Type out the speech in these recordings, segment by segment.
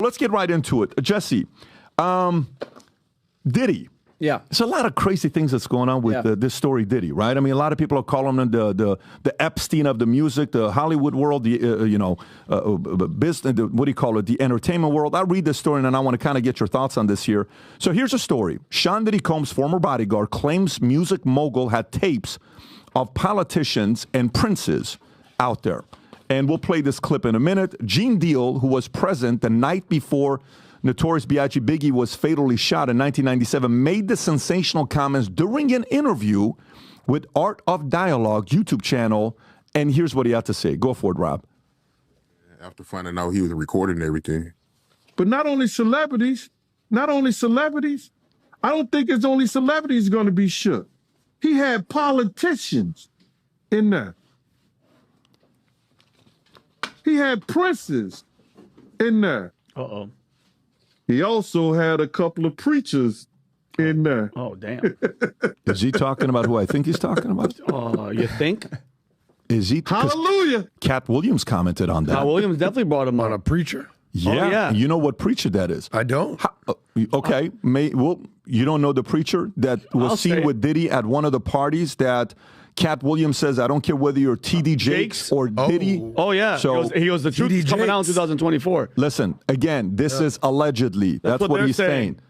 Let's get right into it. Jesse, Diddy. Yeah. There's a lot of crazy things that's going on with this story, Diddy, right? I mean, a lot of people are calling him the Epstein of the music, the Hollywood world, the business, what do you call it, the entertainment world. I'll read this story, and I want to kind of get your thoughts on this here. So here's a story. Sean Diddy Combs' former bodyguard claims music mogul had tapes of politicians and princes out there. And we'll play this clip in a minute. Gene Deal, who was present the night before Notorious B.I.G. Biggie was fatally shot in 1997, made the sensational comments during an interview with Art of Dialogue YouTube channel, and here's what he had to say. Go for it, Rob. After finding out he was recording everything. But not only celebrities, I don't think it's only celebrities going to be shook. He had politicians in there. He had princes in there. Uh-oh. He also had a couple of preachers in there. Oh, damn. Is he talking about who I think he's talking about? You think? Is he? Hallelujah. Cat Williams commented on that. Cat Williams definitely brought him On on. a preacher? Yeah. Oh, yeah. You know what preacher that is? I don't. Okay. You don't know the preacher that was I'll seen say with Diddy at one of the parties that Cat Williams says, I don't care whether you're T.D. Jakes or Diddy. Oh, yeah. So he was the truth T.D. coming out in Jakes. 2024. listen, again, this is allegedly. That's what what they're he's saying.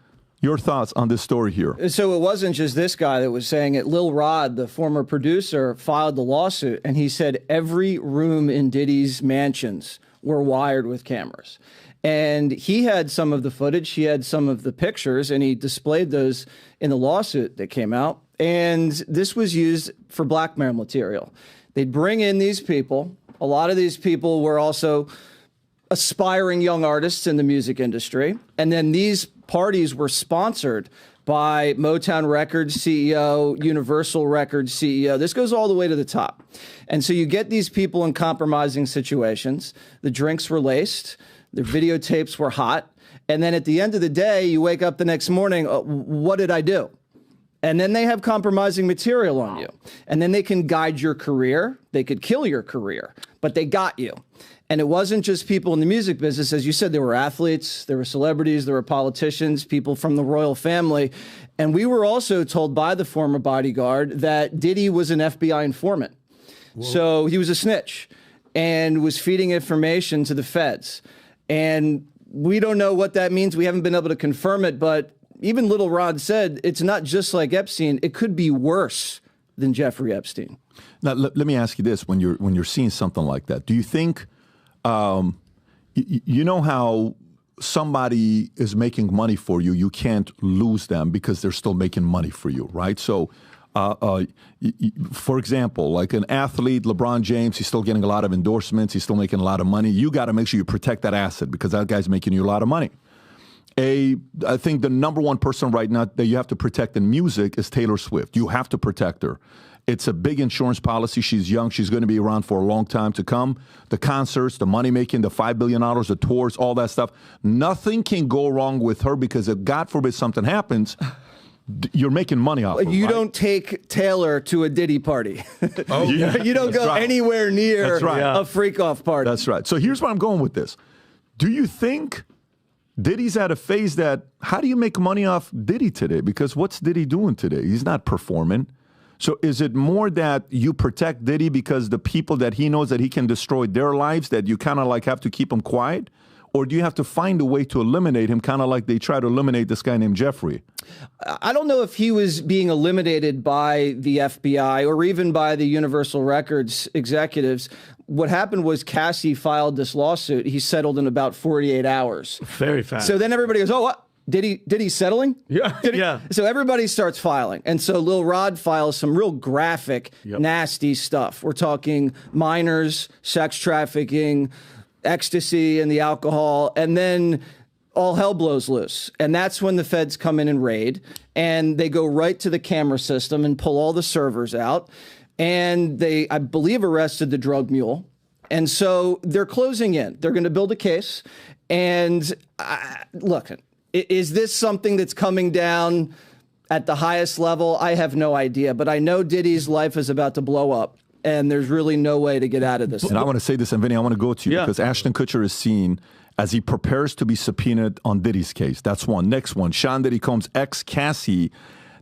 Your thoughts on this story here? So it wasn't just this guy that was saying it. Lil Rod, the former producer, filed the lawsuit, and he said every room in Diddy's mansions were wired with cameras. And he had some of the footage, he had some of the pictures, and he displayed those in the lawsuit that came out. And this was used for blackmail material. They'd bring in these people. A lot of these people were also aspiring young artists in the music industry. And then these parties were sponsored by Motown Records CEO, Universal Records CEO. This goes all the way to the top. And so you get these people in compromising situations. The drinks were laced. The videotapes were hot. And then at the end of the day, you wake up the next morning, what did I do? And then they have compromising material on you. And then they can guide your career. They could kill your career, but they got you. And it wasn't just people in the music business. As you said, there were athletes, there were celebrities, there were politicians, people from the royal family. And we were also told by the former bodyguard that Diddy was an FBI informant. Whoa. So he was a snitch and was feeding information to the feds. And we don't know what that means. We haven't been able to confirm it, but even Little Rod said it's not just like Epstein. It could be worse than Jeffrey Epstein. Now, let me ask you this: when you're seeing something like that, do you think, you know how somebody is making money for you, you can't lose them because they're still making money for you, right? So, for example, like an athlete, LeBron James, he's still getting a lot of endorsements, he's still making a lot of money. You got to make sure you protect that asset because that guy's making you a lot of money. I think the number one person right now that you have to protect in music is Taylor Swift. You have to protect her. It's a big insurance policy. She's young. She's going to be around for a long time to come. The concerts, the money making, the $5 billion, the tours, all that stuff. Nothing can go wrong with her because if God forbid something happens, you're making money off her, You right? don't take Taylor to a Diddy party. Oh, yeah. You don't go anywhere near a freak-off party. That's right. So here's where I'm going with this. Do you think Diddy's at a phase that, how do you make money off Diddy today? Because what's Diddy doing today? He's not performing. So is it more that you protect Diddy because the people that he knows that he can destroy their lives, that you kind of like have to keep him quiet? Or do you have to find a way to eliminate him, kind of like they try to eliminate this guy named Jeffrey? I don't know if he was being eliminated by the FBI or even by the Universal Records executives. What happened was Cassie filed this lawsuit. He settled in about 48 hours. Very fast. So then everybody goes, oh, what? Diddy settling? Yeah. Yeah. So everybody starts filing. And so Lil Rod files some real graphic, nasty stuff. We're talking minors, sex trafficking, ecstasy and the alcohol, and then all hell blows loose. And that's when the feds come in and raid, and they go right to the camera system and pull all the servers out. And they, I believe, arrested the drug mule. And so they're closing in. They're going to build a case. And look, is this something that's coming down at the highest level? I have no idea. But I know Diddy's life is about to blow up. And there's really no way to get out of this. And I want to say this, and Vinny, I want to go to you because Ashton Kutcher is seen as he prepares to be subpoenaed on Diddy's case. That's one. Next one, Sean Diddy Combs' ex-Cassie,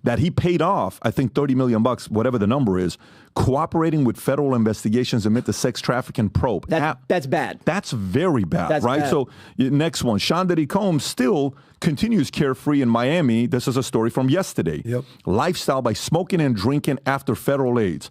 that he paid off, I think $30 million, whatever the number is, cooperating with federal investigations amid the sex trafficking probe. That's bad. That's very bad, That's right? bad. So next one, Sean Diddy Combs still continues carefree in Miami. This is a story from yesterday. Yep. Lifestyle by smoking and drinking after federal raids.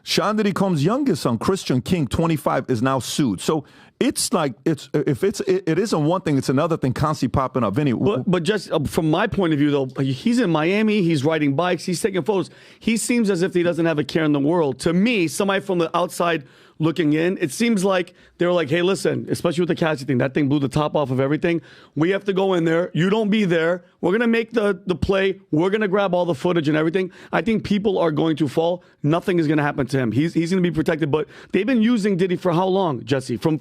Sean Diddy Combs' youngest son, Christian King, 25, is now sued. So it's like it isn't one thing, it's another thing constantly popping up. Vinny, but just from my point of view, though, he's in Miami, he's riding bikes, he's taking photos. He seems as if he doesn't have a care in the world. To me, somebody from the outside looking in, it seems like they were like, hey, listen, especially with the Cassie thing, that thing blew the top off of everything. We have to go in there. You don't be there. We're going to make the play. We're going to grab all the footage and everything. I think people are going to fall. Nothing is going to happen to him. He's going to be protected. But they've been using Diddy for how long, Jesse? From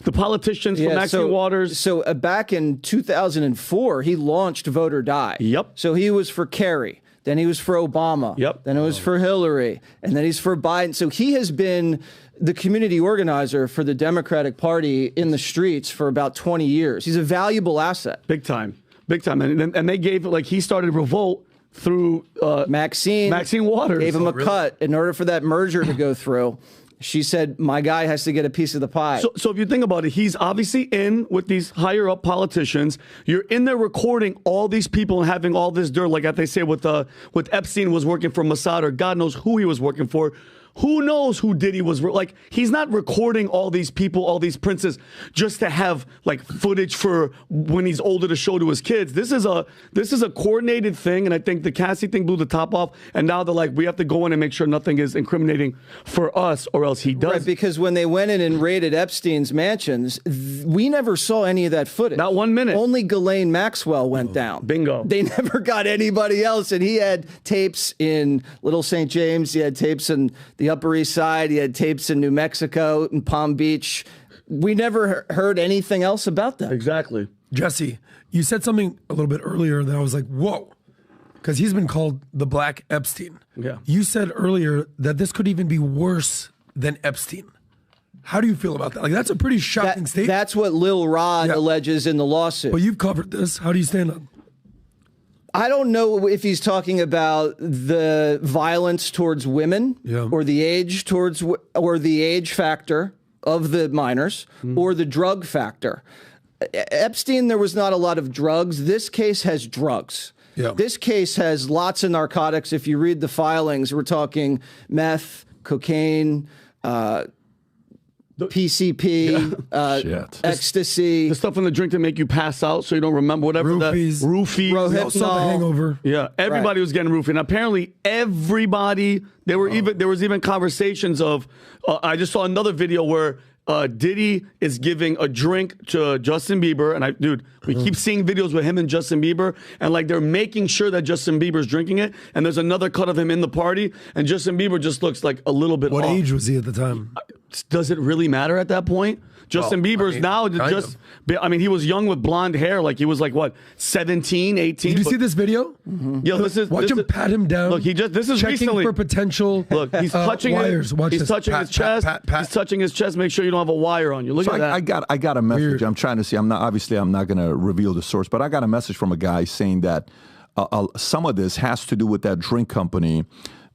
the politicians, from Maxine Waters? So back in 2004, he launched Vote or Die. Yep. So he was for Kerry. Then he was for Obama. Yep. Then it was for Hillary. And then he's for Biden. So he has been the community organizer for the Democratic Party in the streets for about 20 years. He's a valuable asset. Big time. Big time. And they gave it, like, he started Revolt through Maxine Waters. Gave him a cut in order for that merger to go through. She said, my guy has to get a piece of the pie. So if you think about it, he's obviously in with these higher up politicians. You're in there recording all these people and having all this dirt, like they say with Epstein was working for Mossad, or God knows who he was working for. Who knows who Diddy was? Like, he's not recording all these people, all these princes, just to have like footage for when he's older to show to his kids. This is a coordinated thing, and I think the Cassie thing blew the top off. And now they're like, we have to go in and make sure nothing is incriminating for us, or else he does. Right, because when they went in and raided Epstein's mansions, we never saw any of that footage. Not 1 minute. Only Ghislaine Maxwell went down. Bingo. They never got anybody else, and he had tapes in Little St. James. He had tapes in the Upper East Side. He had tapes in New Mexico and Palm Beach. We never heard anything else about that. Exactly. Jesse, you said something a little bit earlier that I was like, whoa, because he's been called the Black Epstein. Yeah. You said earlier that this could even be worse than Epstein. How do you feel about that? Like, that's a pretty shocking statement. That's what Lil Rod alleges in the lawsuit. But you've covered this. How do you stand on? I don't know if he's talking about the violence towards women or the age or the age factor of the minors or the drug factor. Epstein, there was not a lot of drugs. This case has drugs. Yeah. This case has lots of narcotics. If you read the filings, we're talking meth, cocaine, PCP, ecstasy. The stuff in the drink to make you pass out so you don't remember whatever. Roofies. Roofies. The hangover. Yeah, everybody was getting roofie. And apparently everybody, there was even conversations of, I just saw another video where Diddy is giving a drink to Justin Bieber. And we keep seeing videos with him and Justin Bieber. And like, they're making sure that Justin Bieber's drinking it. And there's another cut of him in the party. And Justin Bieber just looks like a little bit What off. age was he at the time? Does it really matter at that point? Justin Bieber's now just, I mean, he was young with blonde hair. Like, he was like, what, 17, 18? Did you see this video? Yo, Watch him pat him down. Look, this is checking recently. for potential Look, he's touching wires. Watch he's this. touching his chest. He's touching his chest. Make sure you don't have a wire on you. Look So at that. I got a message. Weird. I'm trying to see. I'm not going to reveal the source, but I got a message from a guy saying that some of this has to do with that drink company,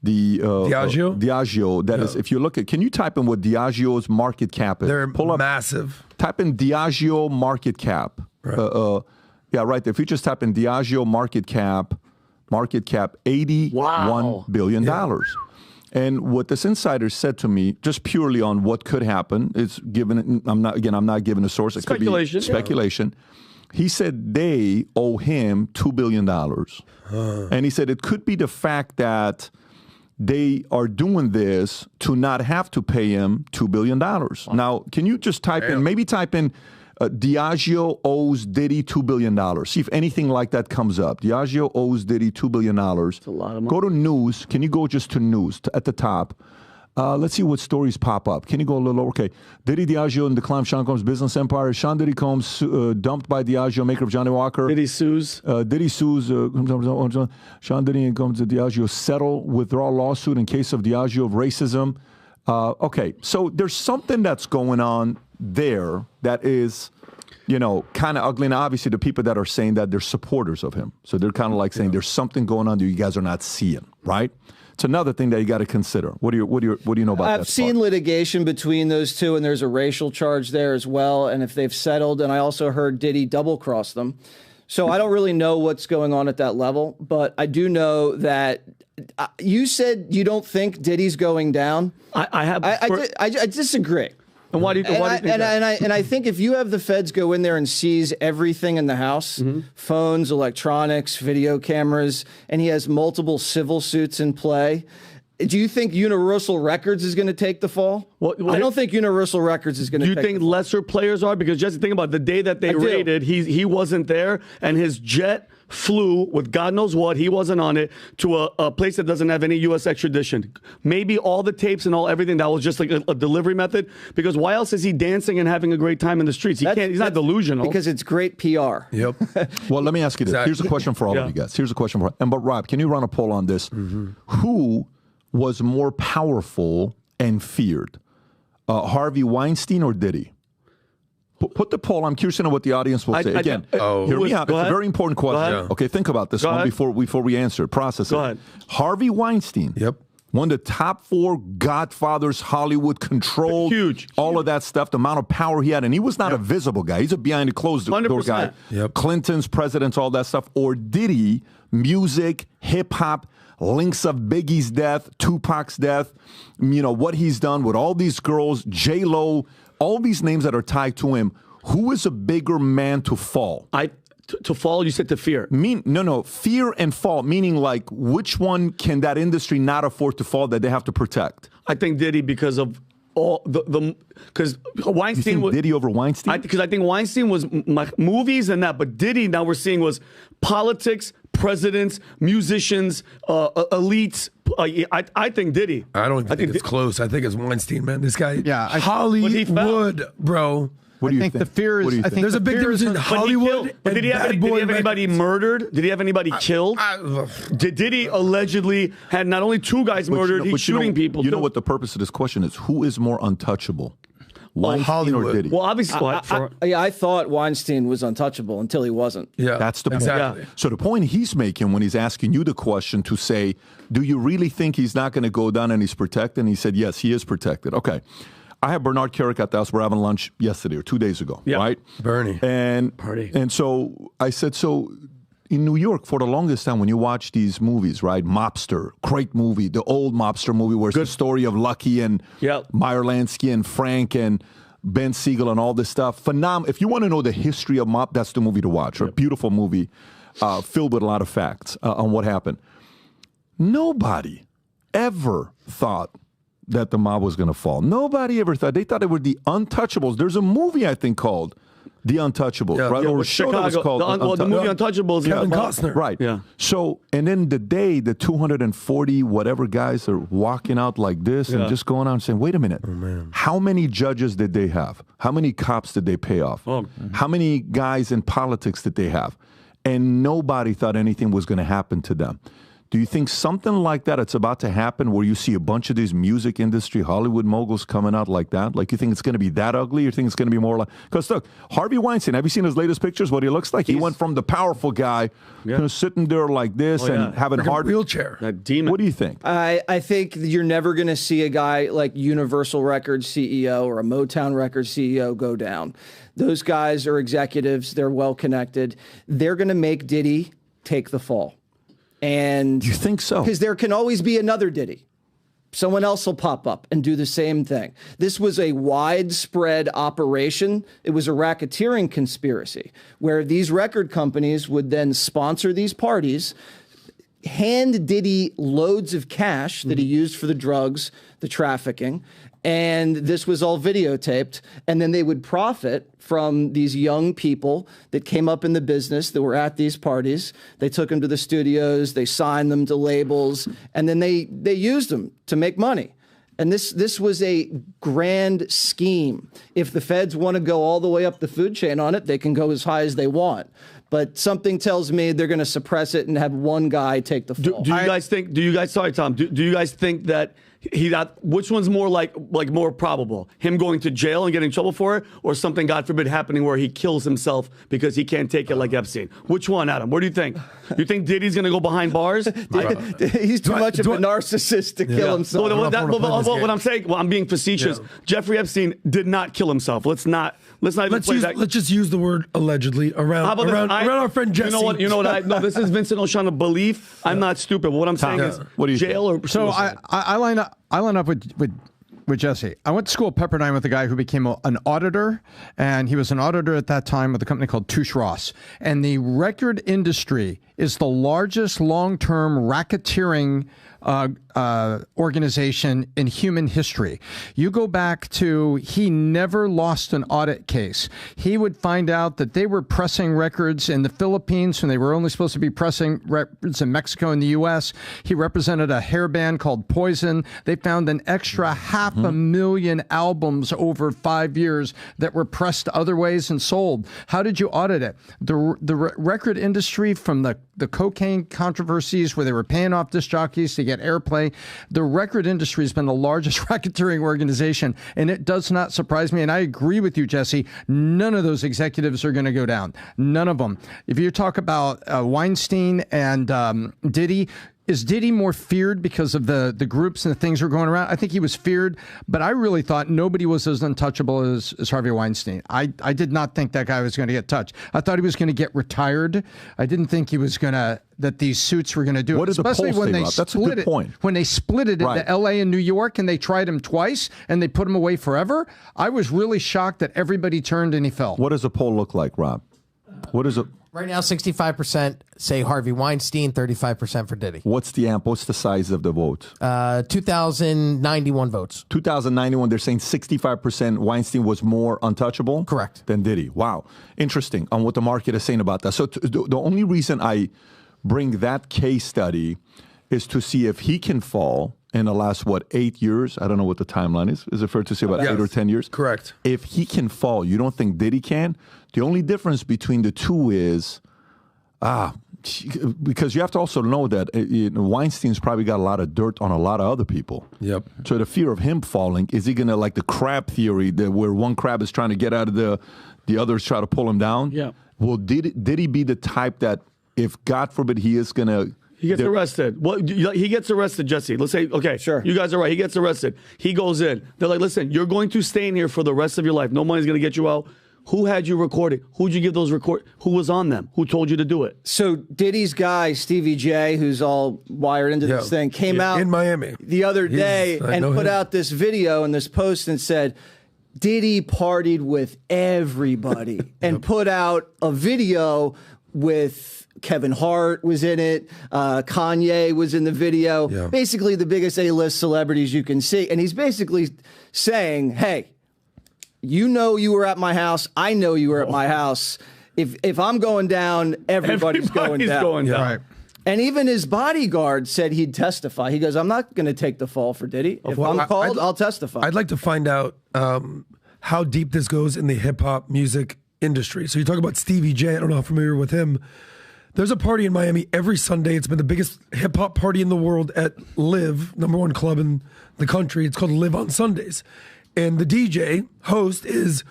the Diageo. Diageo. That is, if you look at, can you type in what Diageo's market cap is? They're Pull up, massive. Type in Diageo market cap. Right. Yeah, right there. If you just type in Diageo market cap, $81 billion. And what this insider said to me, just purely on what could happen, is given. I'm not giving a source. It Speculation. Could be speculation. He said they owe him $2 billion, and he said it could be the fact that they are doing this to not have to pay him $2 billion. Now, can you just type in, Diageo owes Diddy $2 billion. See if anything like that comes up. Diageo owes Diddy $2 billion. That's a lot of money. Go to news. Can you go just to news at the top? Let's see what stories pop up. Can you go a little lower? Okay. Diddy Diageo and decline of Sean Combs' business empire. Sean Diddy Combs dumped by Diageo, maker of Johnny Walker. Diddy sues. Sean Diddy and Combs at Diageo settle withdrawal lawsuit in case of Diageo of racism. Okay, so there's something that's going on there that is kind of ugly. And obviously the people that are saying that, they're supporters of him. So they're kind of like saying there's something going on that you guys are not seeing, right? It's another thing that you got to consider. What do you know about that? I've seen litigation between those two, and there's a racial charge there as well. And if they've settled, and I also heard Diddy double-cross them. So I don't really know what's going on at that level, but I do know that you said you don't think Diddy's going down. I disagree. And why do you think that? And I think if you have the feds go in there and seize everything in the house, phones, electronics, video cameras, and he has multiple civil suits in play, do you think Universal Records is going to take the fall? I don't think Universal Records is going to take the fall. Do you think lesser players are? Because just think about it, the day that they raided, he wasn't there, and his jet flew with God knows what, he wasn't on it, to a place that doesn't have any U.S. extradition. Maybe all the tapes and everything, that was just like a delivery method. Because why else is he dancing and having a great time in the streets? He's not delusional. Because it's great PR. Yep. Well, let me ask you this. Here's a question for all of you guys. Here's a question for but Rob, can you run a poll on this? Who was more powerful and feared? Harvey Weinstein or Diddy? Put the poll. I'm curious to know what the audience will say. Again, hear me out. It's a very important question. Okay, think about this one before we answer it. Process it. Go ahead. Harvey Weinstein. Yep. One of the top 4 Godfathers, Hollywood, controlled all of that stuff, the amount of power he had. And he was not a visible guy. He's a behind the closed door guy. Yep. Clintons, presidents, all that stuff. Or Diddy, music, hip-hop, links of Biggie's death, Tupac's death, what he's done with all these girls, J-Lo, all these names that are tied to him. Who is a bigger man to fall? To fall, you said to fear. No. Fear and fall, meaning like which one can that industry not afford to fall that they have to protect? I think Diddy because of all because Weinstein you think Diddy over Weinstein? Because I think Weinstein was movies and that, but Diddy now we're seeing was politics, presidents, musicians, elites. I think Diddy. I don't even think it's close. I think it's Weinstein, man. This guy, Hollywood, bro. What do you think? The fear is. I think there's a big difference in Hollywood. Did he have anybody murdered? Did he have anybody killed? Did he allegedly had not only 2 guys murdered, he's shooting people. You know what the purpose of this question is? Who is more untouchable? Weinstein or Diddy? Well, obviously, I thought Weinstein was untouchable until he wasn't. Yeah, that's the point. Exactly. Yeah. So the point he's making when he's asking you the question to say, do you really think he's not going to go down and he's protected? And he said, yes, he is protected. Okay. I had Bernard Carrick at the house. We're having lunch yesterday or 2 days ago, right? Bernie. And so I said, so in New York, for the longest time, when you watch these movies, right? Mobster, great movie, the old Mobster movie where it's the story of Lucky and Meyer Lansky and Frank and Ben Siegel and all this stuff. Phenomenal. If you want to know the history of mob, that's the movie to watch. A beautiful movie filled with a lot of facts on what happened. Nobody ever thought that the mob was going to fall. Nobody ever thought. They thought it were the Untouchables. There's a movie, I think, called The Untouchables, right? Or a show that was called the movie Untouchables. Kevin Costner. Right. Yeah. So, and then the day the 240 whatever guys are walking out like this and just going out and saying, wait a minute, how many judges did they have? How many cops did they pay off? How many guys in politics did they have? And nobody thought anything was going to happen to them. Do you think something like that it's about to happen where you see a bunch of these music industry, Hollywood moguls coming out like that? Like you think it's going to be that ugly? You think it's going to be more like... Because look, Harvey Weinstein, have you seen his latest pictures, what he looks like? He went from the powerful guy sitting there like this and having like hard... wheelchair. That demon. What do you think? I think you're never going to see a guy like Universal Records CEO or a Motown Records CEO go down. Those guys are executives. They're well-connected. They're going to make Diddy take the fall. And you think so? Because there can always be another Diddy. Someone else will pop up and do the same thing. This was a widespread operation. It was a racketeering conspiracy where these record companies would then sponsor these parties, hand Diddy loads of cash that he used for the drugs, the trafficking, and this was all videotaped. And then they would profit from these young people that came up in the business that were at these parties. They took them to the studios, they signed them to labels, and then they used them to make money. And this was a grand scheme. If the feds want to go all the way up the food chain on it, they can go as high as they want. But something tells me they're going to suppress it and have one guy take the fall. Do you guys think? Sorry, Tom. Do you guys think that which one's more like more probable? Him going to jail and getting in trouble for it, or something, God forbid, happening where he kills himself because he can't take it like Epstein? Which one, Adam? What do you think? You think Diddy's going to go behind bars? He's too much of a narcissist to kill himself. What I'm saying, I'm being facetious. Yeah. Jeffrey Epstein did not kill himself. Let's just use the word allegedly around our friend Jesse. You know what? No, this is Vincent O'Shannon's belief. I'm not stupid. But what I'm saying is, what do you jail think? or so I line up with Jesse. I went to school at Pepperdine with a guy who became an auditor, and he was an auditor at that time with a company called Touche Ross. And the record industry is the largest long-term racketeering organization in human history. You go back to, he never lost an audit case. He would find out that they were pressing records in the Philippines when they were only supposed to be pressing records in Mexico and the U.S. He represented a hair band called Poison. They found an extra 500,000 albums over 5 years that were pressed other ways and sold. How did you audit it? The record industry, from the cocaine controversies where they were paying off disc jockeys to get airplay, the record industry has been the largest racketeering organization, and it does not surprise me. And I agree with you, Jesse. None of those executives are going to go down. None of them. If you talk about Weinstein and Diddy, is Diddy more feared because of the groups and the things that are going around? I think he was feared, but I really thought nobody was as untouchable as Harvey Weinstein. I did not think that guy was going to get touched. I thought he was going to get retired. I didn't think he was going to, that these suits were going to do it. What did the polls say about? That's a good point. When they split it into L.A. and New York, and they tried him twice, and they put him away forever, I was really shocked that everybody turned and he fell. What does a poll look like, Rob? What is it? Right now, 65% say Harvey Weinstein, 35% for Diddy. What's the size of the vote? 2,091 votes. 2,091. They're saying 65% Weinstein was more untouchable? Correct. Than Diddy. Wow. Interesting on what the market is saying about that. So the only reason I bring that case study is to see if he can fall in the last, 8 years? I don't know what the timeline is. Is it fair to say about 8 or 10 years? Correct. If he can fall, you don't think Diddy can? The only difference between the two is, because you have to also know that Weinstein's probably got a lot of dirt on a lot of other people. Yep. So the fear of him falling, is he going to, like the crab theory, where one crab is trying to get out of the others try to pull him down? Yeah. Well, did he be the type that, if God forbid he is going to... He gets arrested. Well, he gets arrested, Jesse. Let's say, okay, sure, you guys are right. He gets arrested. He goes in. They're like, listen, you're going to stay in here for the rest of your life. No money's going to get you out. Who had you recording? Who'd you give those Who was on them? Who told you to do it? So Diddy's guy, Stevie J, who's all wired into this thing, came out in Miami the other day and put out this video and this post and said, Diddy partied with everybody, and put out a video with Kevin Hart was in it. Kanye was in the video. Yeah. Basically the biggest A-list celebrities you can see. And he's basically saying, hey, you know you were at my house. I know you were at my house. If I'm going down, everybody's going down. Yeah. Right. And even his bodyguard said he'd testify. He goes, I'm not going to take the fall for Diddy. If I'm called, I'll testify. I'd like to find out how deep this goes in the hip-hop music industry. So you talk about Stevie J. I don't know how familiar with him. There's a party in Miami every Sunday. It's been the biggest hip-hop party in the world at Live, #1 club in the country. It's called Live on Sundays. And the DJ host is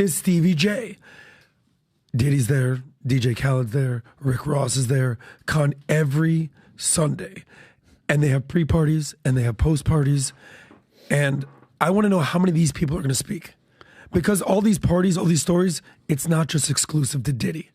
Stevie J. Diddy's there, DJ Khaled's there, Rick Ross is there, every Sunday. And they have pre-parties and they have post-parties. And I want to know how many of these people are going to speak. Because all these parties, all these stories, it's not just exclusive to Diddy.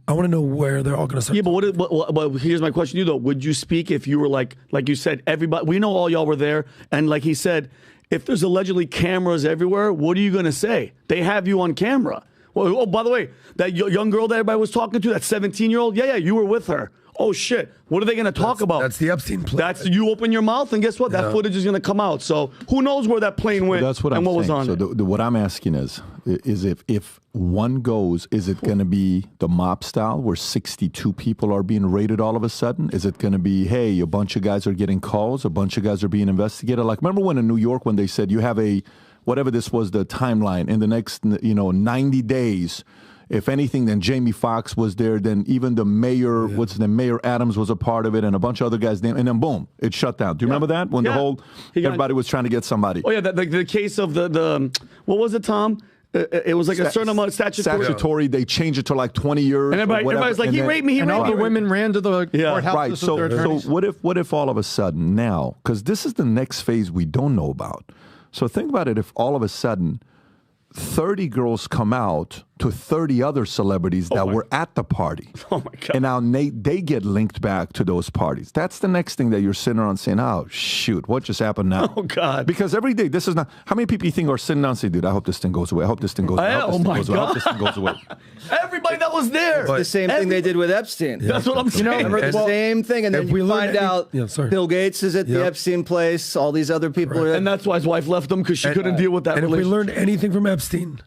I want to know where they're all going to start. Yeah, but here's my question to you, though. Would you speak if you were like you said, everybody, we know all y'all were there, and like he said, if there's allegedly cameras everywhere, what are you going to say? They have you on camera. Well, oh, by the way, that young girl that everybody was talking to, that 17-year-old, yeah, you were with her. Oh, shit. What are they going to talk about? That's the Epstein plane. You open your mouth, and guess what? That footage is going to come out. So who knows where that plane went that's what and I'm what saying. was on it. So what I'm asking is if one goes, is it going to be the mob style where 62 people are being raided all of a sudden? Is it going to be, hey, a bunch of guys are getting calls, a bunch of guys are being investigated? Like, remember when in New York when they said you have whatever this was, the timeline, in the next 90 days, If anything, then Jamie Foxx was there. Then even the mayor, Mayor Adams was a part of it, and a bunch of other guys. And then boom, it shut down. Do you remember that when the whole everybody was trying to get somebody? Oh yeah, the case of the what was it, Tom? It was like a certain amount of statutory. They changed it to like 20 years. And everybody's like, he raped me. He raped me. And all the women ran to the courthouse. Right. So what if all of a sudden now, because this is the next phase we don't know about. So think about it. If all of a sudden 30 girls come out to 30 other celebrities that were at the party. Oh, my God. And now they get linked back to those parties. That's the next thing that you're sitting around saying, oh, shoot, what just happened now? Oh, God. Because every day, this is not, how many people you think are sitting down and say, dude, I hope this thing goes away. I hope this thing goes away. I hope this thing goes away. Everybody that was there. It's the same thing they did with Epstein. That's what I'm saying. Remember the same thing, and then you find out Bill Gates is at the Epstein place, all these other people are at. And that's why his wife left him, because she couldn't deal with that relationship. And if we learned anything from Epstein,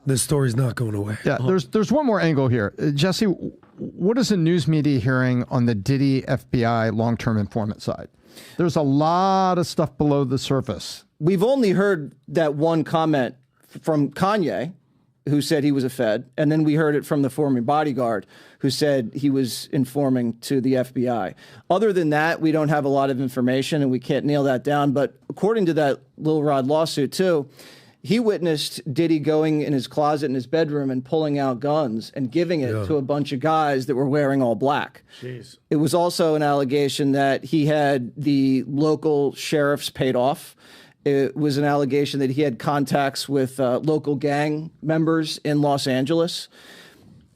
this story's not going away. Yeah, there's one more angle here. Jesse, what is the news media hearing on the Diddy FBI long-term informant side? There's a lot of stuff below the surface. We've only heard that one comment from Kanye, who said he was a Fed, and then we heard it from the former bodyguard who said he was informing to the FBI. Other than that, we don't have a lot of information, and we can't nail that down. But according to that Lil Rod lawsuit, too, he witnessed Diddy going in his closet in his bedroom and pulling out guns and giving it to a bunch of guys that were wearing all black. Jeez. It was also an allegation that he had the local sheriffs paid off. It was an allegation that he had contacts with local gang members in Los Angeles.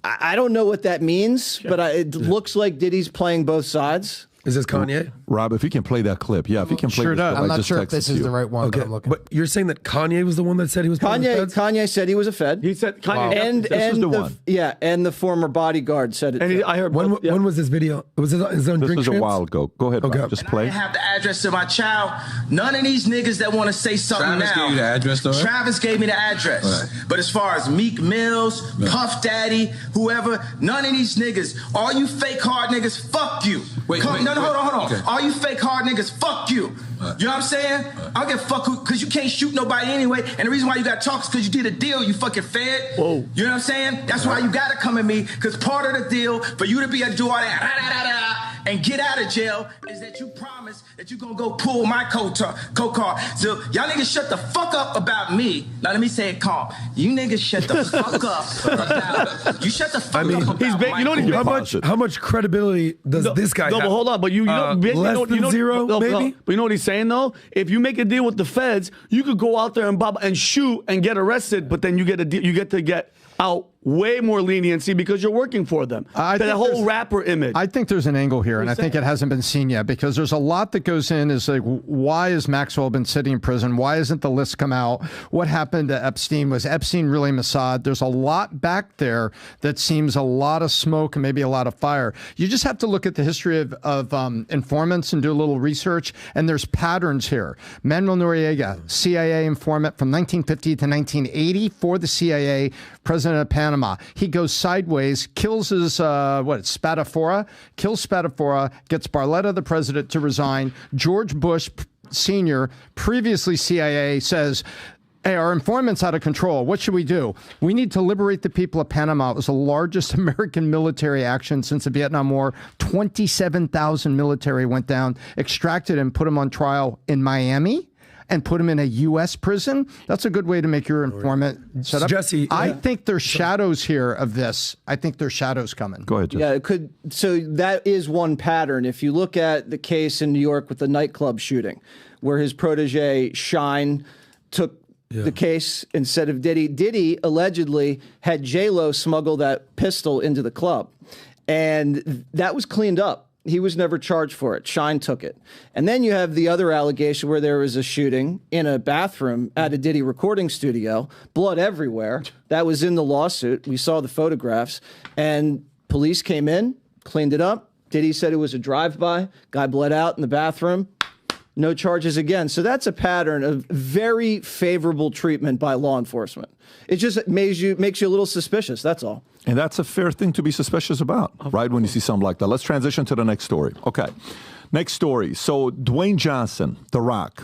I don't know what that means, but it looks like Diddy's playing both sides. Is this Kanye? Rob, if you can play that clip. Yeah, if you can play this clip. I'm not sure if this is the right one. Okay, I'm looking. but you're saying that Kanye was the one that said he was Kanye said he was a Fed. He said Kanye. And this is the one. Yeah, and the former bodyguard said it. And I heard when was this video? Was it on This Drink was a Champs? while ago. Go ahead, Rob, just play. I didn't have the address to my child. None of these niggas that want to say something Travis now. gave you the address, though, right? Travis gave me the address. Right. But as far as Meek Mills, Puff Daddy, whoever, none of these niggas. All you fake hard niggas, fuck you. Hold on. Okay. All you fake hard niggas, fuck you. You know what I'm saying? I don't give a fuck because you can't shoot nobody anyway. And the reason why you got to talk is because you did a deal, you fucking Fed. Whoa. You know what I'm saying? That's why you got to come at me, because part of the deal for you to be able to do all that and get out of jail is that you promise that you're going to go pull my coat car. So y'all niggas shut the fuck up about me. Now let me say it calm. You niggas shut the fuck up about you shut the fuck up about he's my you know coat. How much credibility does this guy have? No, but hold on. But you know, less than zero, maybe? But you know what he's saying, though? If you make a deal with the feds, you could go out there and shoot and get arrested, but then you get to get out way more leniency because you're working for them. That whole rapper image. I think there's an angle here, and I think it hasn't been seen yet, because there's a lot that goes in. Is like, why has Maxwell been sitting in prison? Why hasn't the list come out? What happened to Epstein? Was Epstein really Mossad? There's a lot back there that seems a lot of smoke and maybe a lot of fire. You just have to look at the history of informants and do a little research, and there's patterns here. Manuel Noriega, CIA informant from 1950 to 1980 for the CIA, president of Panama. He goes sideways, kills his, Spatafora, kills Spatafora, gets Barletta, the president, to resign. George Bush Sr., previously CIA, says, hey, our informant's out of control. What should we do? We need to liberate the people of Panama. It was the largest American military action since the Vietnam War. 27,000 military went down, extracted and put them on trial in Miami, and put him in a U.S. prison. That's a good way to make your informant set up. Jesse, I think there's shadows here of this. I think there's shadows coming. Go ahead, Jesse. Yeah, it could. So that is one pattern. If you look at the case in New York with the nightclub shooting, where his protege Shine took the case instead of Diddy. Diddy allegedly had J-Lo smuggle that pistol into the club, and that was cleaned up. He was never charged for it. Shine took it. And then you have the other allegation where there was a shooting in a bathroom at a Diddy recording studio, blood everywhere. That was in the lawsuit. We saw the photographs. And police came in, cleaned it up. Diddy said it was a drive-by. Guy bled out in the bathroom. No charges again. So that's a pattern of very favorable treatment by law enforcement. It just makes you a little suspicious, that's all. And that's a fair thing to be suspicious about, right? When you see something like that. Let's transition to the next story. Okay. Next story. So Dwayne Johnson, The Rock,